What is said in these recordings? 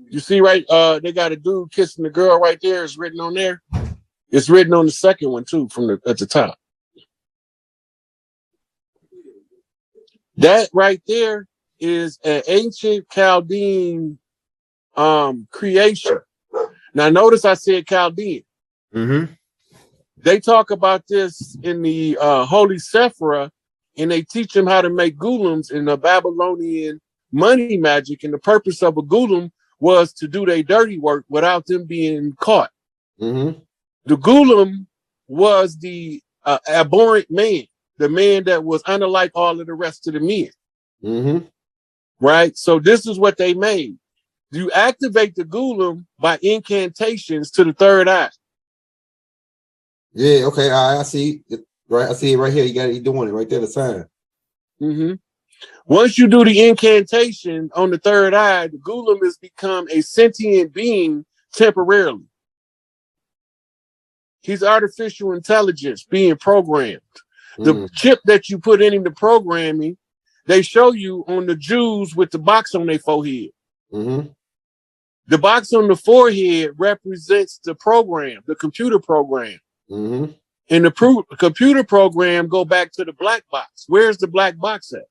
You see, right? They got a dude kissing the girl right there. It's written on there. It's written on the second one too, at the top. That right there is an ancient Chaldean creation. Now, notice I said Chaldean. Mm-hmm. They talk about this in the Holy Sephira, and they teach them how to make gulams in the Babylonian money magic. And the purpose of a gulam was to do their dirty work without them being caught. Mm-hmm. The gulam was the abhorrent man, the man that was unlike all of the rest of the men. Mm-hmm. Right? So this is what they made. You activate the gulam by incantations to the third eye. Yeah, okay. I see it. Right, I see it right here. You doing it right there, the sign. Mm-hmm. Once you do the incantation on the third eye, the gulam has become a sentient being temporarily. He's artificial intelligence being programmed. The chip that you put in the programming, they show you on the Jews with the box on their forehead. Mm-hmm. The box on the forehead represents the program, the computer program. Mm-hmm. And the computer program go back to the black box. Where's the black box at?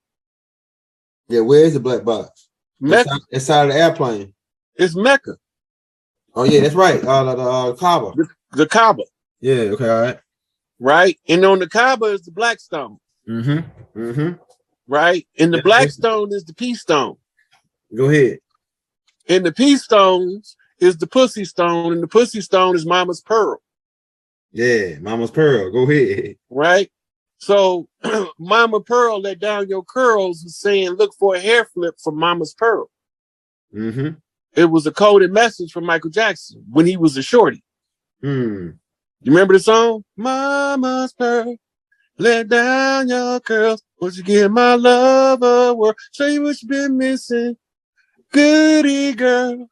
Yeah, where's the black box? Mecca. Inside of the airplane. It's Mecca. Oh yeah, that's right. The Kaaba. The Kaaba. Yeah. Okay. All right. Right, and on the Kaaba is the black stone. Mm-hmm. Mm-hmm. Right, and the black stone is the peace stone. Go ahead. And the peace stones is the pussy stone, and the pussy stone is Mama's pearl. Yeah, Mama's pearl. Go ahead. Right. So Mama Pearl let down your curls was saying, look for a hair flip from Mama's pearl. Mm-hmm. It was a coded message from Michael Jackson when he was a shorty. Hmm. You remember the song? Mama's pearl, let down your curls. Won't you give my love a whirl? Show you what you've been missing. Goody girl,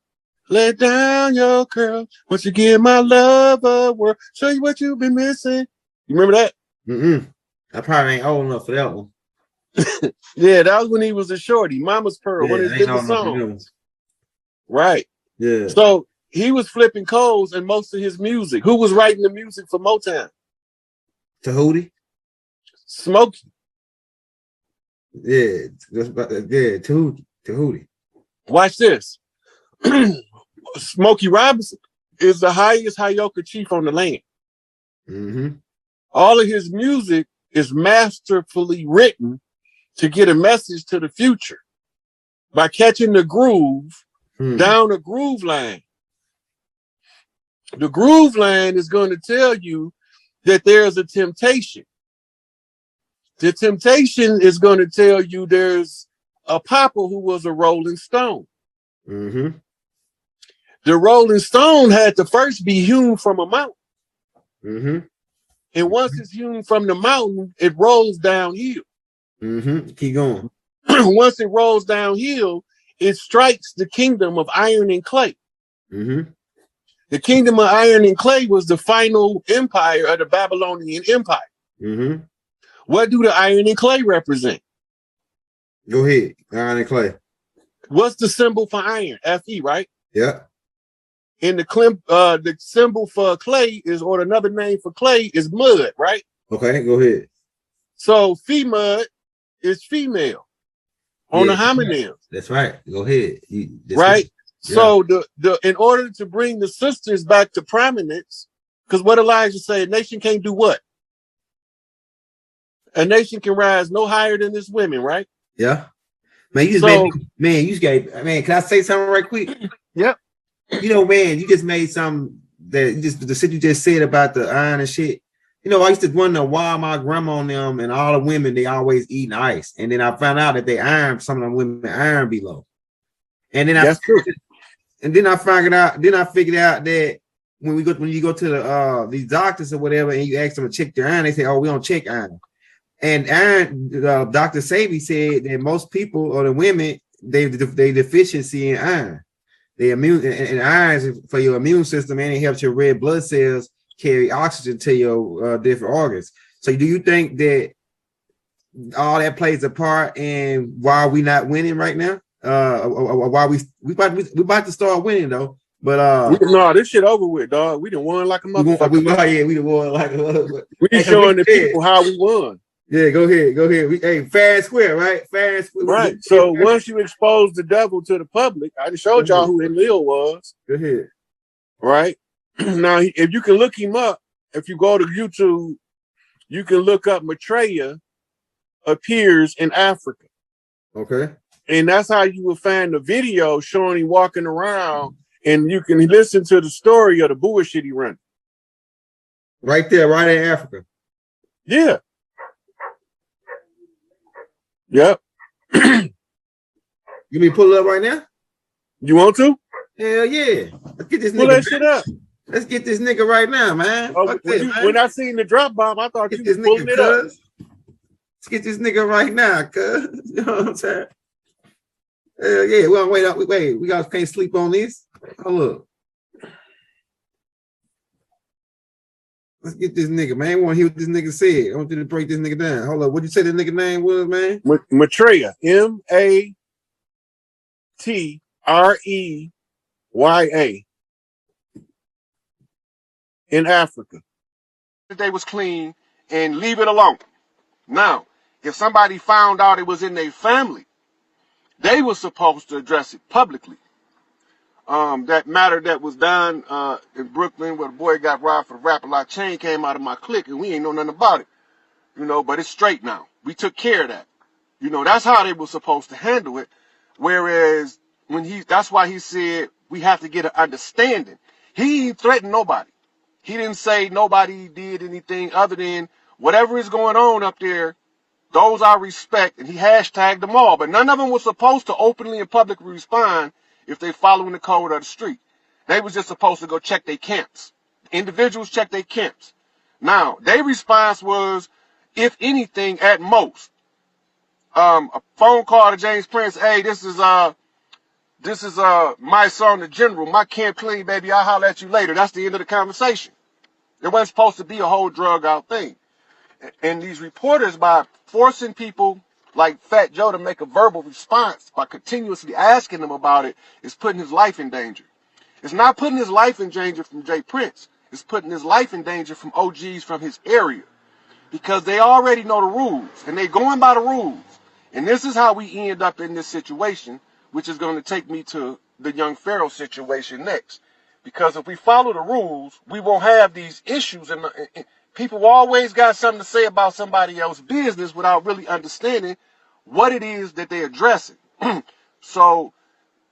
let down your curls. Won't you give my love a whirl? Show you what you've been missing. You remember that? Mm-hmm. I probably ain't old enough for that one. Yeah, that was when he was a shorty. Mama's pearl, one of his biggest songs. Right. Yeah. So he was flipping codes in most of his music. Who was writing the music for Motown? Tahuti? Smokey. Yeah. Tahuti. Watch this. Smokey Robinson is the highest Hayoka chief on the land. Mm-hmm. All of his music is masterfully written to get a message to the future by catching the groove down a groove line. The groove line is going to tell you that there's a temptation. The temptation is going to tell you there's a papa who was a Rolling Stone. Mm-hmm. The Rolling Stone had to first be hewn from a mountain. Mm-hmm. And once it's hewn from the mountain, it rolls downhill. Mm-hmm. Keep going. Once it rolls downhill, it strikes the kingdom of iron and clay. Mm-hmm. The kingdom of iron and clay was the final empire of the Babylonian Empire. Mm-hmm. What do the iron and clay represent? Go ahead. Iron and clay. What's the symbol for iron? Fe, right? Yeah. And the symbol for clay is, or another name for clay is mud, right? Okay, go ahead. So mud is female on the homonyms. That's right. Go ahead. Right? Yeah. So the in order to bring the sisters back to prominence, because what Elijah said, a nation can't do what? A nation can rise no higher than its women, right? Yeah. Man, you just can I say something right quick? Yep. You know, man, you just made some the shit you just said about the iron and shit. You know, I used to wonder why my grandma and them and all the women, they always eating ice. And then I found out that they iron, some of them women iron below. And then I figured out that when you go to these doctors or whatever, and you ask them to check their iron, they say, "Oh, we don't check iron." And iron, Dr. Sabi said that most people or the women, they deficiency in iron. They immune, and iron is for your immune system, and it helps your red blood cells carry oxygen to your different organs. So do you think that all that plays a part in why we not winning right now? Why we about to start winning though. But no, this shit over with, dog. We done won like a motherfucker. We done won like a motherfucker. We showing the people how we won. Yeah, go ahead. Hey, fair and square, right? Fair and square. Right. So once you expose the devil to the public, I just showed y'all who Emil was. Go ahead. Right. Now, if you can look him up, if you go to YouTube, you can look up Maitreya appears in Africa. Okay. And that's how you will find the video showing him walking around, and you can listen to the story of the bullshit he running. Right there, right in Africa. Yeah. Yep. You mean pull it up right now? You want to? Hell yeah. Let's get this pull that shit up. Let's get this nigga right now, man. Oh, when I seen the drop bomb, I thought you was pulling it up. Let's get this nigga right now, cuz. You know what I'm saying? Hell yeah. Well, wait. We can't sleep on this. Hold up. Let's get this nigga, man. I want to hear what this nigga said. I want you to break this nigga down. Hold up. What'd you say the nigga name was, man? Maitreya. Matreya. In Africa. They was clean and leave it alone. Now, if somebody found out it was in their family, they were supposed to address it publicly. That matter that was done in Brooklyn where the boy got robbed for the Rap-A-Lot chain came out of my clique and we ain't know nothing about it. You know, but it's straight now. We took care of that. You know, that's how they were supposed to handle it. Whereas that's why he said we have to get an understanding. He ain't threatened nobody. He didn't say nobody did anything other than whatever is going on up there, those I respect, and he hashtagged them all. But none of them was supposed to openly and publicly respond if they following the code of the street. They was just supposed to go check their camps. Individuals check their camps. Now, their response was, if anything, at most, a phone call to James Prince, hey, this is my son, the general, my camp clean, baby, I'll holler at you later. That's the end of the conversation. It wasn't supposed to be a whole drug out thing. And these reporters, by forcing people like Fat Joe to make a verbal response by continuously asking them about it, is putting his life in danger. It's not putting his life in danger from Jay Prince. It's putting his life in danger from OGs from his area. Because they already know the rules, and they're going by the rules. And this is how we end up in this situation, which is going to take me to the young Pharaoh situation next. Because if we follow the rules, we won't have these issues. And people always got something to say about somebody else's business without really understanding what it is that they're addressing. So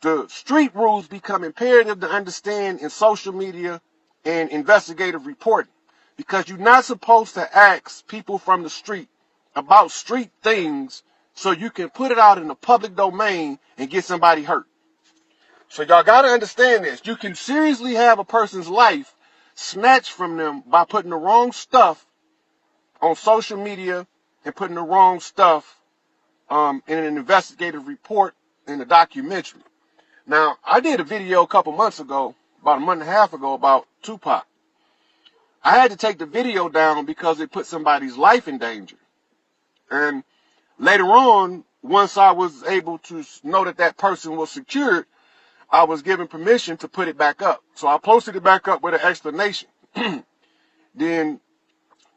the street rules become imperative to understand in social media and investigative reporting. Because you're not supposed to ask people from the street about street things so you can put it out in the public domain and get somebody hurt. So y'all got to understand this. You can seriously have a person's life snatched from them by putting the wrong stuff on social media and putting the wrong stuff in an investigative report in a documentary. Now, I did a video a couple months ago, about a month and a half ago, about Tupac. I had to take the video down because it put somebody's life in danger. And later on, once I was able to know that that person was secured, I was given permission to put it back up. So I posted it back up with an explanation.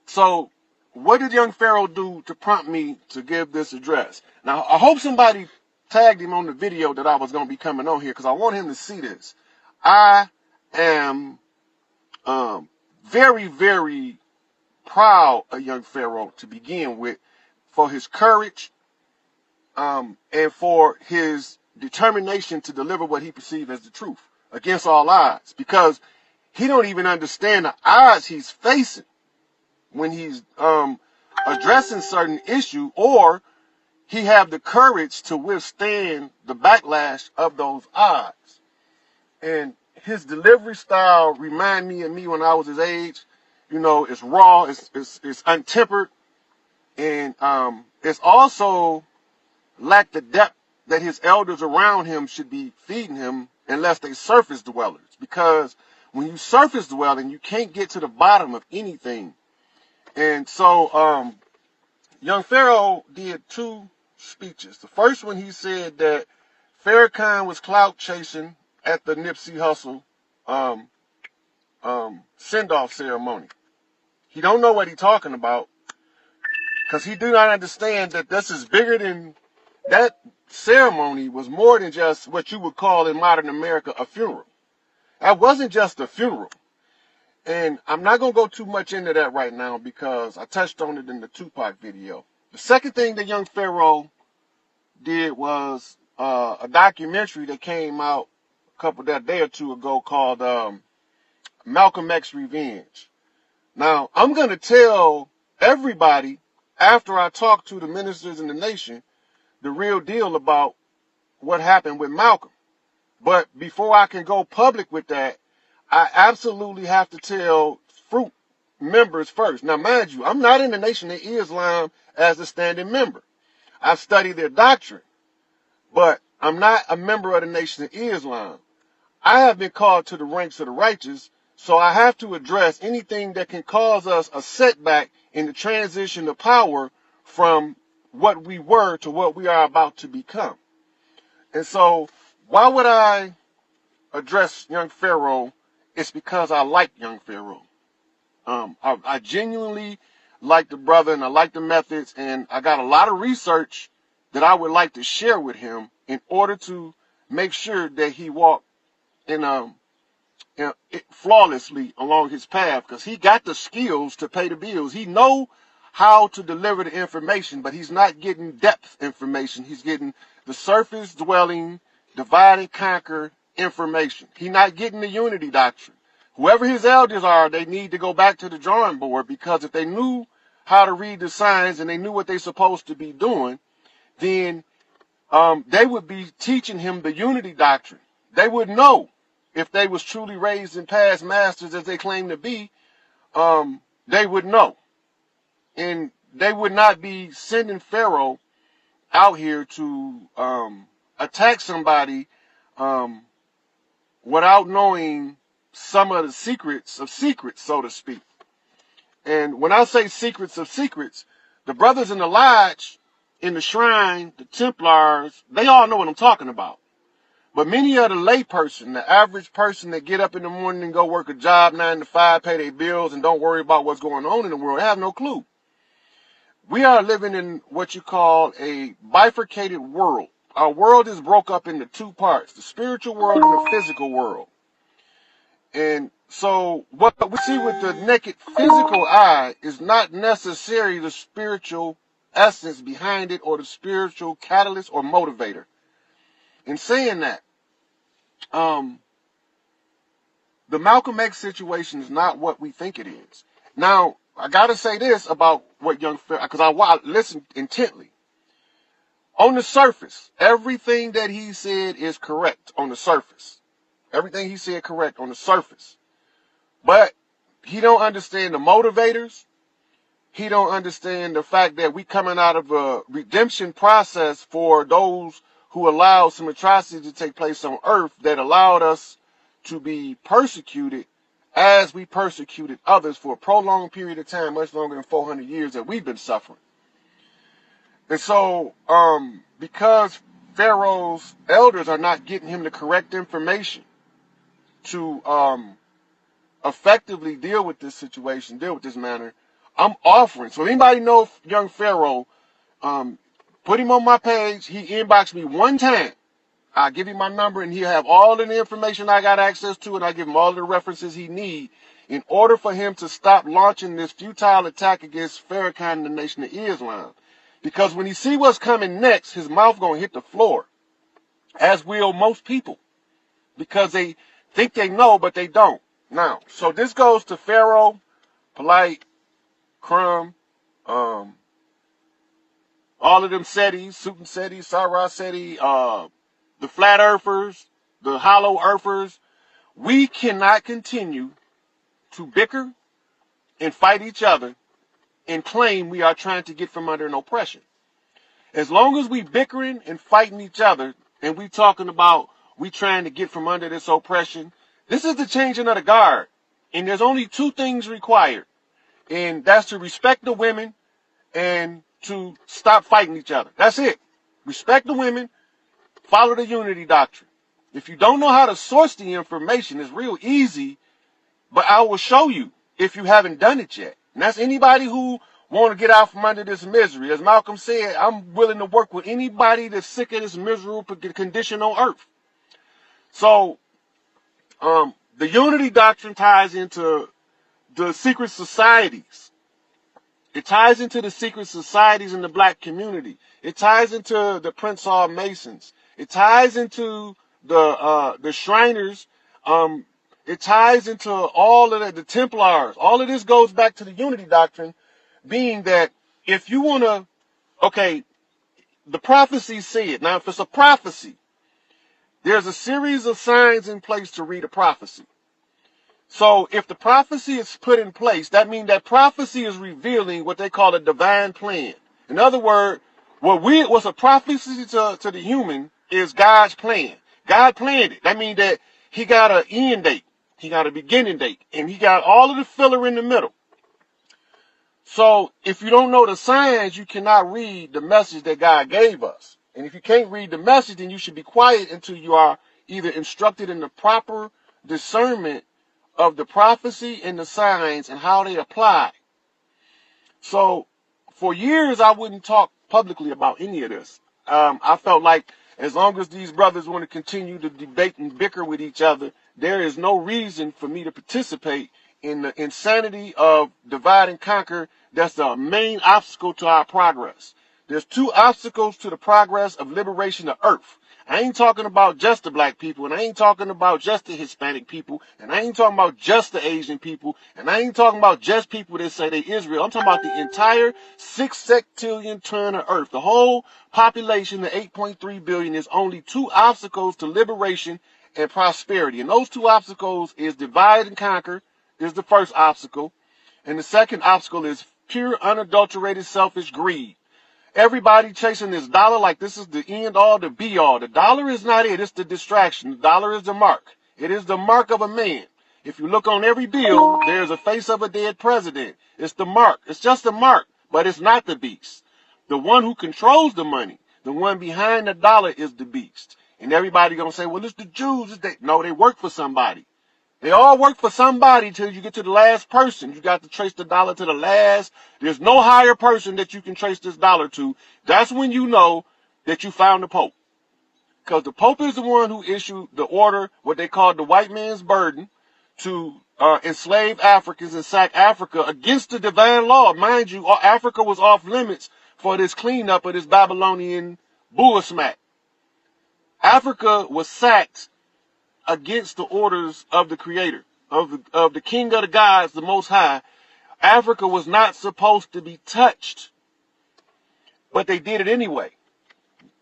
So what did young Pharaoh do to prompt me to give this address? Now, I hope somebody tagged him on the video that I was going to be coming on here because I want him to see this. I am very, very proud of young Pharaoh to begin with for his courage and for his determination to deliver what he perceived as the truth against all odds, because he don't even understand the odds he's facing when he's addressing certain issue, or he have the courage to withstand the backlash of those odds. And his delivery style remind me of me when I was his age. You know, it's raw, it's untempered, and it's also lack the depth that his elders around him should be feeding him unless they surface dwellers. Because when you surface dwelling, you can't get to the bottom of anything. And so young Pharaoh did two speeches. The first one, he said that Farrakhan was clout chasing at the Nipsey Hussle send-off ceremony. He don't know what he's talking about because he do not understand that this is bigger than that. Ceremony was more than just what you would call in modern America a funeral. That wasn't just a funeral. And I'm not going to go too much into that right now because I touched on it in the Tupac video. The second thing that young Pharaoh did was a documentary that came out that day or two ago called Malcolm X Revenge. Now, I'm going to tell everybody after I talk to the ministers in the nation the real deal about what happened with Malcolm. But before I can go public with that, I absolutely have to tell Fruit members first. Now, mind you, I'm not in the Nation of Islam as a standing member. I've studied their doctrine, but I'm not a member of the Nation of Islam. I have been called to the ranks of the righteous, so I have to address anything that can cause us a setback in the transition of power from what we were to what we are about to become. And so, why would I address young Pharaoh? It's because I like young Pharaoh. I genuinely like the brother and I like the methods, and I got a lot of research that I would like to share with him in order to make sure that he walked flawlessly along his path, because he got the skills to pay the bills. He know how to deliver the information, but he's not getting depth information. He's getting the surface dwelling, divide and conquer information. He's not getting the unity doctrine. Whoever his elders are, they need to go back to the drawing board, because if they knew how to read the signs and they knew what they're supposed to be doing, then they would be teaching him the unity doctrine. They would know if they was truly raised in past masters as they claim to be. They would know. And they would not be sending Pharaoh out here to attack somebody without knowing some of the secrets of secrets, so to speak. And when I say secrets of secrets, the brothers in the lodge, in the shrine, the Templars, they all know what I'm talking about. But many of the lay person, the average person that get up in the morning and go work a job 9 to 5, pay their bills, and don't worry about what's going on in the world, they have no clue. We are living in what you call a bifurcated world. Our world is broke up into two parts, the spiritual world and the physical world. And so what we see with the naked physical eye is not necessarily the spiritual essence behind it or the spiritual catalyst or motivator. In saying that, the Malcolm X situation is not what we think it is. Now, I got to say this about what young Pharaoh, because I listened intently. On the surface, everything that he said is correct on the surface. Everything he said correct on the surface. But he don't understand the motivators. He don't understand the fact that we coming out of a redemption process for those who allowed some atrocities to take place on earth that allowed us to be persecuted as we persecuted others for a prolonged period of time, much longer than 400 years that we've been suffering. And so, because Pharaoh's elders are not getting him the correct information to effectively deal with this situation, deal with this matter, I'm offering. So anybody know young Pharaoh, put him on my page. He inboxed me one time. I'll give him my number and he'll have all of the information I got access to, and I give him all the references he needs in order for him to stop launching this futile attack against Farrakhan and the Nation of Islam. Because when he see what's coming next, his mouth gonna hit the floor, as will most people, because they think they know, but they don't. Now, so this goes to Pharaoh, Polite, Crumb, all of them Setis, Sutan Seti, Sarah Seti, the Flat Earthers, the Hollow Earthers. We cannot continue to bicker and fight each other and claim we are trying to get from under an oppression. As long as we bickering and fighting each other and we talking about we trying to get from under this oppression, this is the changing of the guard. And there's only two things required. And that's to respect the women and to stop fighting each other. That's it. Respect the women, follow the unity doctrine. If you don't know how to source the information, it's real easy, but I will show you if you haven't done it yet. And that's anybody who want to get out from under this misery. As Malcolm said, I'm willing to work with anybody that's sick of this miserable condition on earth. So, the unity doctrine ties into the secret societies. It ties into the secret societies in the black community. It ties into the Prince Hall Masons. It ties into the Shriners. It ties into all of the Templars. All of this goes back to the unity doctrine, being that if you want to, okay, the prophecy said, now if it's a prophecy, there's a series of signs in place to read a prophecy. So if the prophecy is put in place, that means that prophecy is revealing what they call a divine plan. In other words, what's a prophecy to the human is God's plan. God planned it. That means that he got an end date. He got a beginning date. And he got all of the filler in the middle. So if you don't know the signs, you cannot read the message that God gave us. And if you can't read the message, then you should be quiet until you are either instructed in the proper discernment of the prophecy and the signs and how they apply. So for years, I wouldn't talk publicly about any of this. I felt like as long as these brothers want to continue to debate and bicker with each other, there is no reason for me to participate in the insanity of divide and conquer. That's the main obstacle to our progress. There's two obstacles to the progress of liberation of earth. I ain't talking about just the black people, and I ain't talking about just the Hispanic people, and I ain't talking about just the Asian people, and I ain't talking about just people that say they Israel. I'm talking about the entire 6 sextillion ton of earth. The whole population, the 8.3 billion, is only two obstacles to liberation and prosperity. And those two obstacles is divide and conquer, is the first obstacle. And the second obstacle is pure, unadulterated, selfish greed. Everybody chasing this dollar like this is the end all, the be all. The dollar is not it. It's the distraction. The dollar is the mark. It is the mark of a man. If you look on every bill, there's a face of a dead president. It's the mark. It's just a mark, but it's not the beast. The one who controls the money, the one behind the dollar is the beast. And everybody going to say, well, it's the Jews. No, they work for somebody. They all work for somebody till you get to the last person. You got to trace the dollar to the last. There's no higher person that you can trace this dollar to. That's when you know that you found the Pope. Because the Pope is the one who issued the order, what they call the white man's burden, to enslave Africans and sack Africa against the divine law. Mind you, Africa was off limits for this cleanup of this Babylonian bull smack. Africa was sacked against the orders of the Creator, of the King of the gods, the Most High. Africa was not supposed to be touched, but they did it anyway.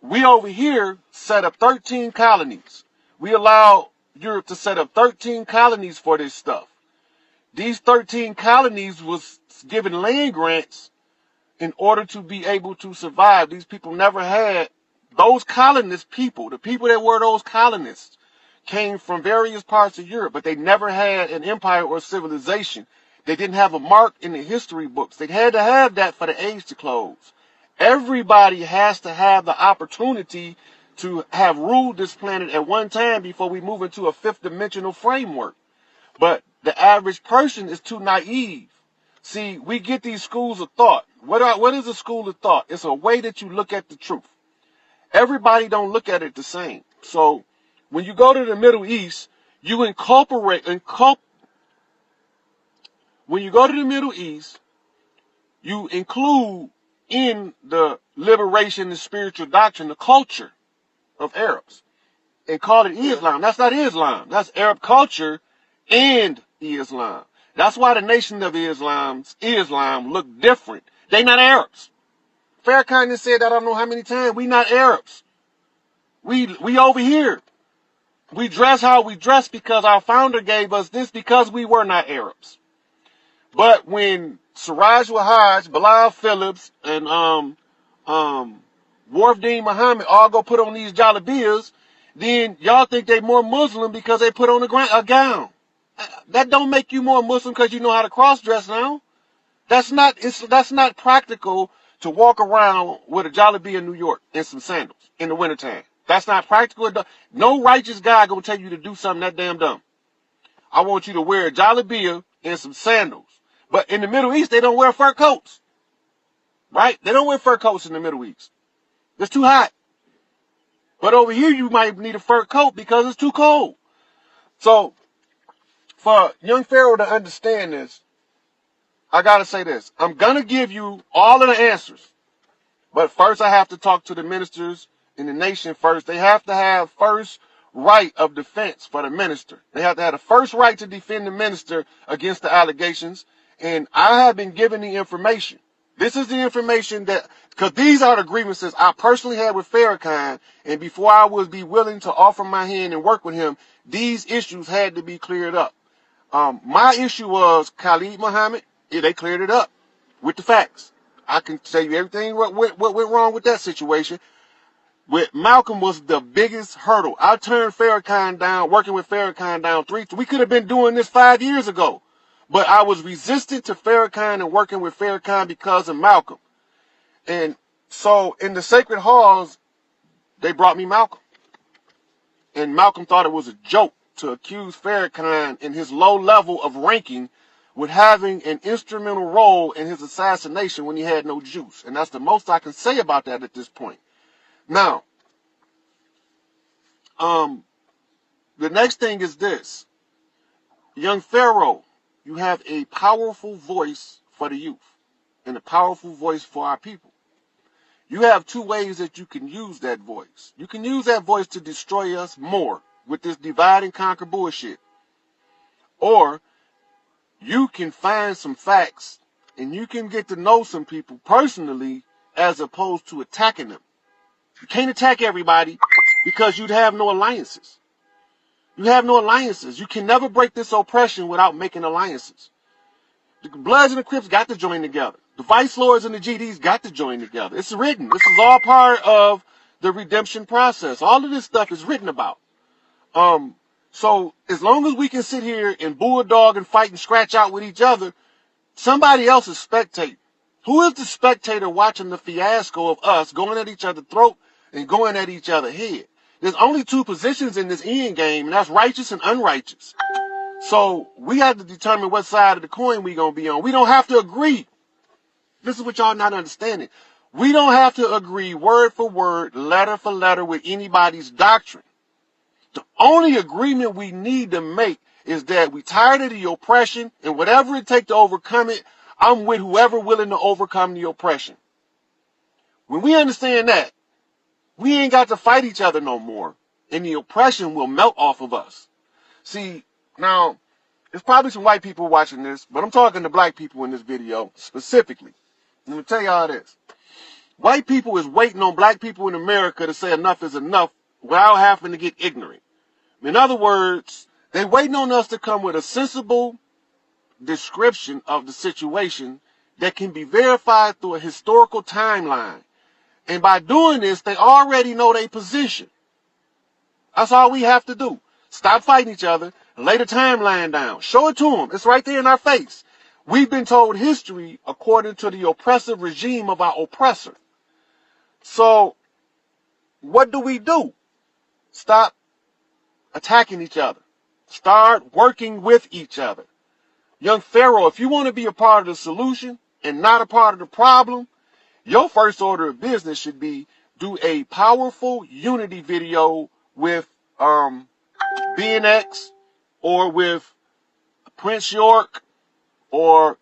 We over here set up 13 colonies. We allow Europe to set up 13 colonies for this stuff. These 13 colonies was given land grants in order to be able to survive. These people never had, those colonist people, the people that were those colonists, came from various parts of Europe, but they never had an empire or civilization. They didn't have a mark in the history books. They had to have that for the age to close. Everybody has to have the opportunity to have ruled this planet at one time before we move into a fifth dimensional framework. But the average person is too naive. See, we get these schools of thought. What is a school of thought? It's a way that you look at the truth. Everybody don't look at it the same. So when you go to the Middle East, when you go to the Middle East, you include in the liberation and spiritual doctrine the culture of Arabs and call it Islam. That's not Islam. That's Arab culture and Islam. That's why the nation of Islam look different. They not Arabs. Farrakhan has said that I don't know how many times. We not Arabs. We over here. We dress how we dress because our founder gave us this because we were not Arabs. But when Siraj Wahaj, Bilal Phillips, and Wharfdeen Muhammad all go put on these jalabiyas, then y'all think they more Muslim because they put on a gown. That don't make you more Muslim because you know how to cross-dress now. That's not practical to walk around with a jalabiyah in New York and some sandals in the wintertime. That's not practical. No righteous guy gonna tell you to do something that damn dumb. I want you to wear a jalabia and some sandals. But in the Middle East, they don't wear fur coats. Right? They don't wear fur coats in the Middle East. It's too hot. But over here, you might need a fur coat because it's too cold. So, for young Pharaoh to understand this, I gotta say this. I'm gonna give you all of the answers. But first, I have to talk to the ministers in the nation first. They have to have first right of defense for the minister. They have to have the first right to defend the minister against the allegations. And I have been given the information. This is the information that, because these are the grievances I personally had with Farrakhan. And before I would be willing to offer my hand and work with him, these issues had to be cleared up. My issue was Khalid Muhammad. Yeah, they cleared it up with the facts. I can tell you everything what went wrong with that situation. With Malcolm was the biggest hurdle. I turned Farrakhan down, working with Farrakhan down we could have been doing this 5 years ago. But I was resistant to Farrakhan and working with Farrakhan because of Malcolm. And so in the sacred halls, they brought me Malcolm. And Malcolm thought it was a joke to accuse Farrakhan in his low level of ranking with having an instrumental role in his assassination when he had no juice. And that's the most I can say about that at this point. Now, the next thing is this. Young Pharaoh, you have a powerful voice for the youth and a powerful voice for our people. You have two ways that you can use that voice. You can use that voice to destroy us more with this divide and conquer bullshit. Or you can find some facts and you can get to know some people personally as opposed to attacking them. You can't attack everybody because you'd have no alliances. You have no alliances. You can never break this oppression without making alliances. The Bloods and the Crips got to join together. The Vice Lords and the GDs got to join together. It's written. This is all part of the redemption process. All of this stuff is written about. So as long as we can sit here and bulldog and fight and scratch out with each other, somebody else is spectating. Who is the spectator watching the fiasco of us going at each other's throat and going at each other's head? There's only two positions in this end game, and that's righteous and unrighteous. So we have to determine what side of the coin we're going to be on. We don't have to agree. This is what y'all not understanding. We don't have to agree word for word, letter for letter with anybody's doctrine. The only agreement we need to make is that we tired of the oppression, and whatever it takes to overcome it, I'm with whoever willing to overcome the oppression. When we understand that, we ain't got to fight each other no more, and the oppression will melt off of us. See, now, there's probably some white people watching this, but I'm talking to black people in this video specifically. Let me tell y'all this. White people is waiting on black people in America to say enough is enough without having to get ignorant. In other words, they waiting on us to come with a sensible description of the situation that can be verified through a historical timeline. And by doing this, they already know their position. That's all we have to do. Stop fighting each other and lay the timeline down. Show it to them. It's right there in our face. We've been told history according to the oppressive regime of our oppressor. So, what do? Stop attacking each other. Start working with each other. Young Pharaoh, if you want to be a part of the solution and not a part of the problem, your first order of business should be do a powerful unity video with BNX or with Prince York or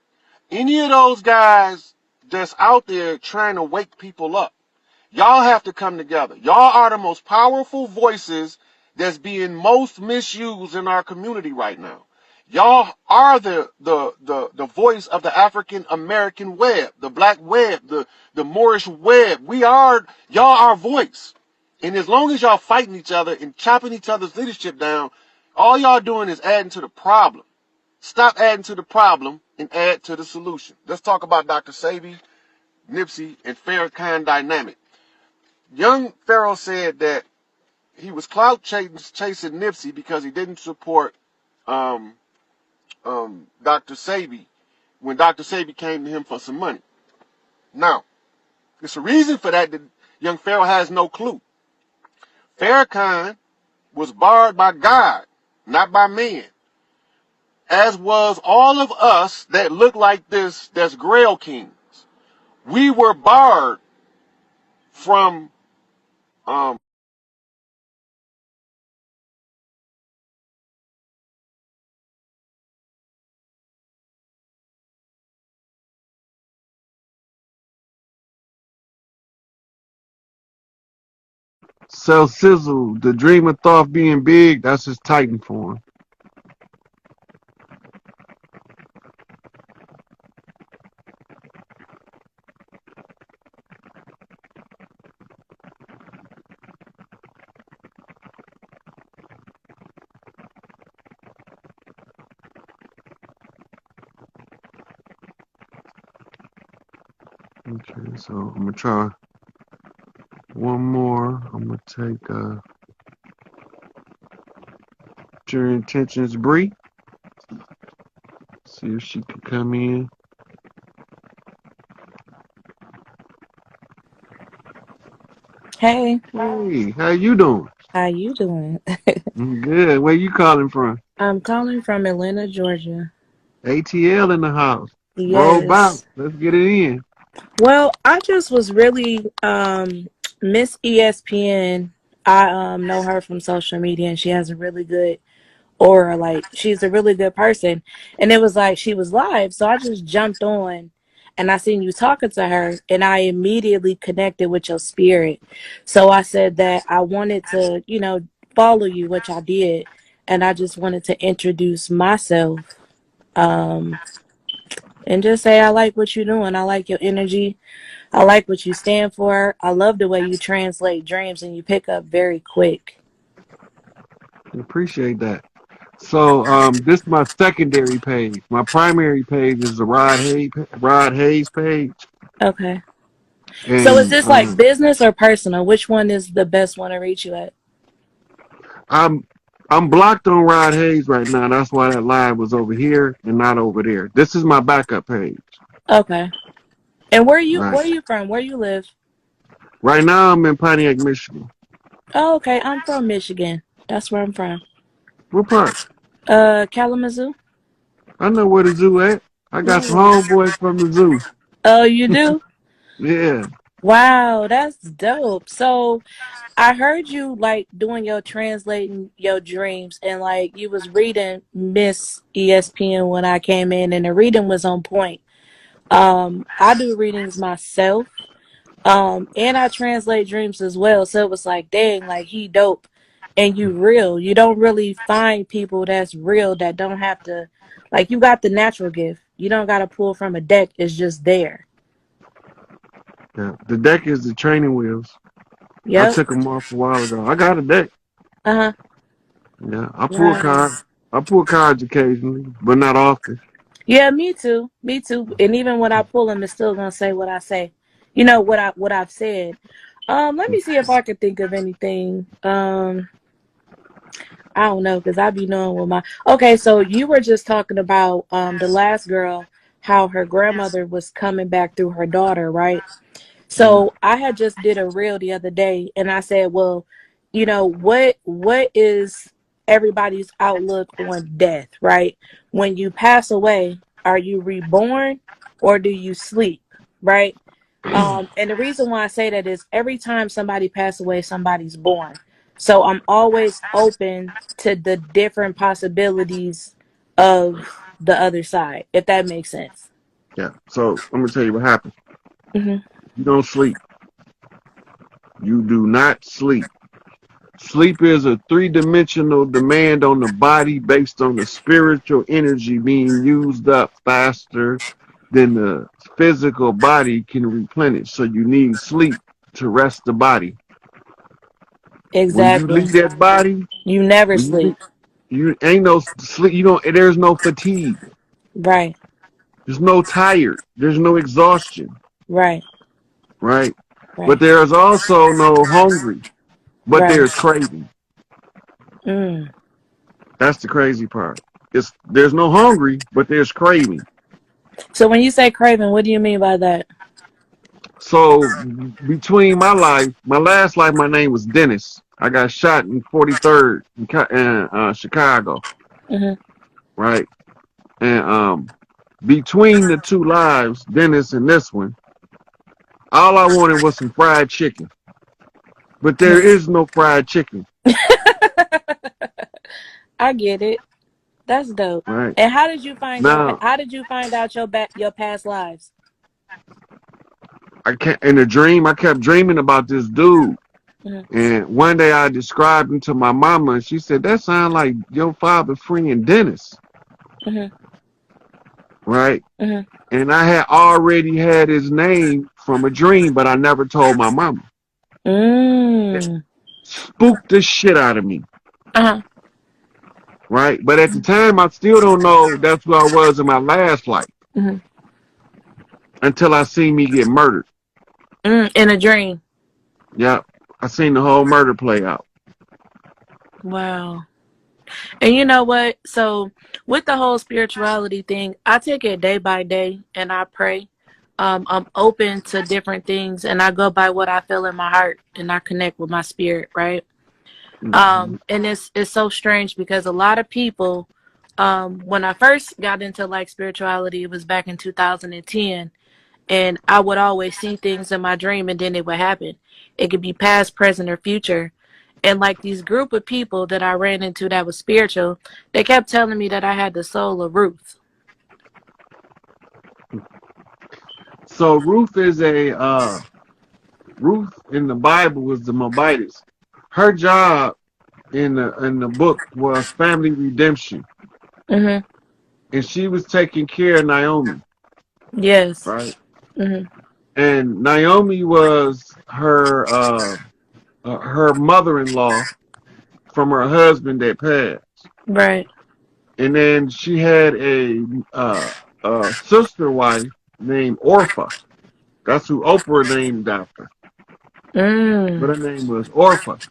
any of those guys that's out there trying to wake people up. Y'all have to come together. Y'all are the most powerful voices that's being most misused in our community right now. Y'all are the voice of the African American web, the black web, the Moorish web. Y'all our voice. And as long as y'all fighting each other and chopping each other's leadership down, all y'all doing is adding to the problem. Stop adding to the problem and add to the solution. Let's talk about Dr. Sebi, Nipsey, and Farrakhan dynamic. Young Pharaoh said that he was clout chasing Nipsey because he didn't support Dr. Sebi when Dr. Sebi came to him for some money. Now, there's a reason for that Young Pharaoh has no clue. Farrakhan was barred by God, not by men. As was all of us that look like this, that's Grail Kings. We were barred from Self Sizzle, the dream of thought being big, that's his Titan form. Okay, so I'm gonna try one more. I'm gonna take your intentions, Bree. See if she can come in. Hey, Hey, how you doing? how you doing? I'm good. Where you calling from? I'm calling from Atlanta, Georgia. ATL in the house. Roll bout. Yes. Let's get it in. Well, I just was really Miss ESPN. I know her from social media and she has a really good aura. Like she's a really good person. And it was like she was live, so I just jumped on and I seen you talking to her and I immediately connected with your spirit. So I said that I wanted to, follow you, which I did, and I just wanted to introduce myself. Um and just say I like what you're doing. I like your energy. I like what you stand for. I love the way you translate dreams and you pick up very quick. Appreciate that. So this is my secondary page. My primary page is the Rod Hayes page. Okay. So is And this like business or personal? Which one is the best one to reach you at? I'm I'm blocked on Rod Hayes right now. That's why that live was over here and not over there. This is my backup page. Okay. And Right. where you from? Where you live? Right now I'm in Pontiac, Michigan. Oh, okay. I'm from Michigan. That's where I'm from. What part? Kalamazoo? I know where the zoo at. I got some Yeah. homeboys from the zoo. Oh, you do? Yeah. Wow, that's dope. So I heard you like doing your translating your dreams and like you was reading Miss ESPN when I came in and the reading was on point. I do readings myself. And I translate dreams as well. So it was like, dang, like he dope and you real. You don't really find people that's real that don't have to like you got the natural gift. You don't gotta pull from a deck, it's just there. Yeah. The deck is the training wheels. I Yep. took them off a while ago. I got a deck. Uh-huh. Yeah. I pull Wow. cards. I pull cards occasionally, but not often. Yeah, me too. Me too. And even when I pull them, it's still gonna say what I say. You know what I've said. Let me see if I could think of anything. I don't know because I be knowing what my. Okay, so you were just talking about the last girl, how her grandmother was coming back through her daughter, right? Yeah. So I had just did a reel the other day, and I said, well, what is everybody's outlook on death, right? When you pass away, are you reborn or do you sleep, right? And the reason why I say that is every time somebody passes away, somebody's born. So I'm always open to the different possibilities of the other side, if that makes sense. Yeah. So I'm gonna tell you what happened. Hmm. You don't sleep. You do not sleep. Sleep is a three-dimensional demand on the body based on the spiritual energy being used up faster than the physical body can replenish. So you need sleep to rest the body. When you Exactly. leave that body, You never when you leave, sleep. you ain't no sleep. You don't. There's no fatigue. Right. There's no tired. There's no exhaustion. Right. Right. But Right. there's also no hungry. But Right. there's craving. Mm. That's the crazy part. There's no hungry, but there's craving. So when you say craving, what do you mean by that? So between my last life, my name was Dennis. I got shot in 43rd in Chicago, right? And between the two lives, Dennis and this one, all I wanted was some fried chicken. But there is no fried chicken. I get it. That's dope. Right. And how did you find Now, out your past lives? in a dream, I kept dreaming about this dude. And one day I described him to my mama, and she said, that sounds like your father friend Dennis. Right? And I had already had his name from a dream, but I never told my mama. It spooked the shit out of me. Right? But at the time, I still don't know that's who I was in my last life. Until I seen me get murdered. In a dream. Yep. I seen the whole murder play out. Wow. And you know what? So with the whole spirituality thing, I take it day by day and I pray. I'm open to different things and I go by what I feel in my heart and I connect with my spirit, right? And it's so strange because a lot of people, when I first got into like spirituality, it was back in 2010. And I would always see things in my dream and then it would happen. It could be past, present, or future. And like these group of people that I ran into that was spiritual, they kept telling me that I had the soul of Ruth. So Ruth is Ruth in the Bible was the Moabitess. Her job in the book was family redemption. And she was taking care of Naomi. Yes. Right. And Naomi was her mother-in-law from her husband that passed. Right. And then she had a sister wife named Orpha. That's who Oprah named after. But her name was Orpha.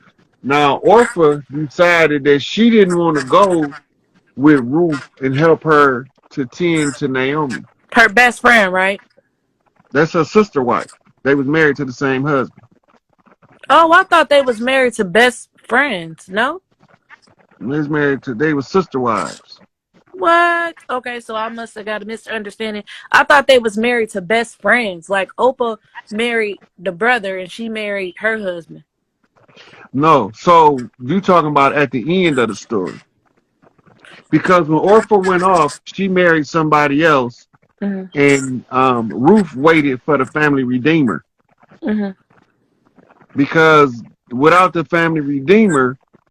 Now Orpha decided that she didn't want to go with Ruth and help her to tend to Naomi. Her best friend, right? That's her sister wife. They was married to the same husband. Oh, I thought they was married to best friends. No? They were sister wives. What? Okay, so I must have got a misunderstanding. I thought they was married to best friends. Like Oprah married the brother and she married her husband. No, so you talking about at the end of the story. Because when Orpha went off, she married somebody else. And Ruth waited for the family redeemer. Because without the family redeemer,